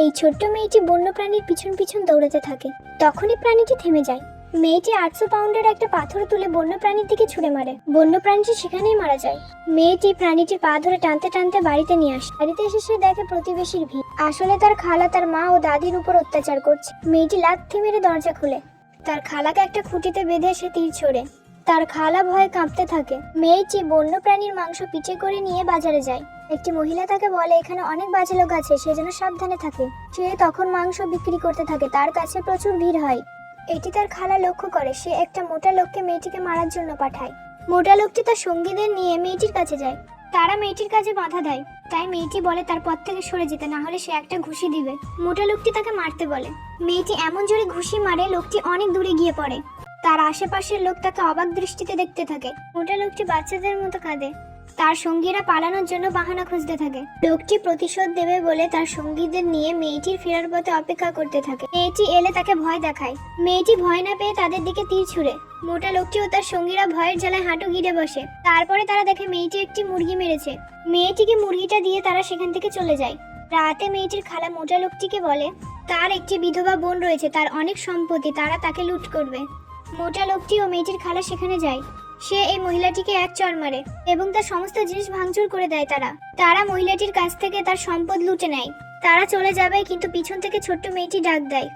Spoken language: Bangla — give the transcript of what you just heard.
এই ছোট্ট মেয়েটি বন্যপ্রাণীর পিছন পিছন দৌড়াতে থাকে। তখনই প্রাণীটি থেমে যায়। মেয়েটি 800 পাউন্ডের একটা পাথর তুলে বন্যপ্রাণীর দিকে ছুঁড়ে মারে। বন্যপ্রাণীটি সেখানেই মারা যায়। মেয়েটি প্রাণীটির পা ধরে টানতে টানতে বাড়িতে নিয়ে আসে। বাড়িতে এসে সে দেখে প্রতিবেশীর ভিড়। আসলে তার খালা তার মা ও দাদির উপর অত্যাচার করছে। মেয়েটি লাথি মেরে দরজা খুলে তার খালাকে একটা খুঁটিতে বেঁধে সে তীর ছোড়ে। তার খালা ভয়ে কাঁপতে থাকে। মেয়েটি বন্যপ্রাণীর মাংস পিচে করে নিয়ে বাজারে যায়। একটি মহিলা তাকে বলে এখানে অনেক বাজে লোক আছে, সে যেন সাবধানে থাকে। সে তখন মাংস বিক্রি করতে থাকে। তার কাছে প্রচুর ভিড় হয়। এটি তার খালা লক্ষ্য করে। সে একটা মোটা লোককে মেয়েটিকে মারার জন্য পাঠায়। মোটা লোকটি তার সঙ্গীদের নিয়ে মেয়েটির কাছে যায়। তারা মেয়েটির কাছে বাধা দেয়। তাই মেয়েটি বলে তার পথ থেকে সরে যেতে, না হলে সে একটা ঘুষি দিবে। মোটা লোকটি তাকে মারতে বলে। মেয়েটি এমন জোরে ঘুষি মারে লোকটি অনেক দূরে গিয়ে পড়ে। তার আশেপাশের লোক তাকে অবাক দৃষ্টিতে দেখতে থাকে। মোটা লোকটি বাচ্চাদের মতো কাঁদে। তার সঙ্গীরা পালানোর জন্য বাহানা খুঁজতে থাকে। লোকটি প্রতিশোধ দেবে বলে তার সঙ্গীদের নিয়ে মেয়েটির ফেরার পথে অপেক্ষা করতে থাকে। মেয়েটি এলে তাকে ভয় দেখায়। মেয়েটি ভয় না পেয়ে তাদের দিকে তীর ছুঁড়ে। মোটা লোকটি ও তার সঙ্গীরা ভয়ের জ্বালায় হাঁটু গিরে বসে। তারপরে তারা দেখে মেয়েটি একটি মুরগি মেরেছে। মেয়েটিকে মুরগিটা দিয়ে তারা সেখান থেকে চলে যায়। রাতে মেয়েটির খালা মোটা লোকটিকে বলে তার একটি বিধবা বোন রয়েছে, তার অনেক সম্পত্তি, তারা তাকে লুট করবে। মোটা লোকটি ও মেয়েটির খালা সেখানে যায়। সে এই মহিলাটিকে এক চড় মারে এবং তার সমস্ত জিনিস ভাঙচুর করে দেয়। তারা মহিলাটির কাছ থেকে তার সম্পদ লুটে নেয়। তারা চলে যাবে, কিন্তু পিছন থেকে ছোট্ট মেয়েটি ডাক দেয়।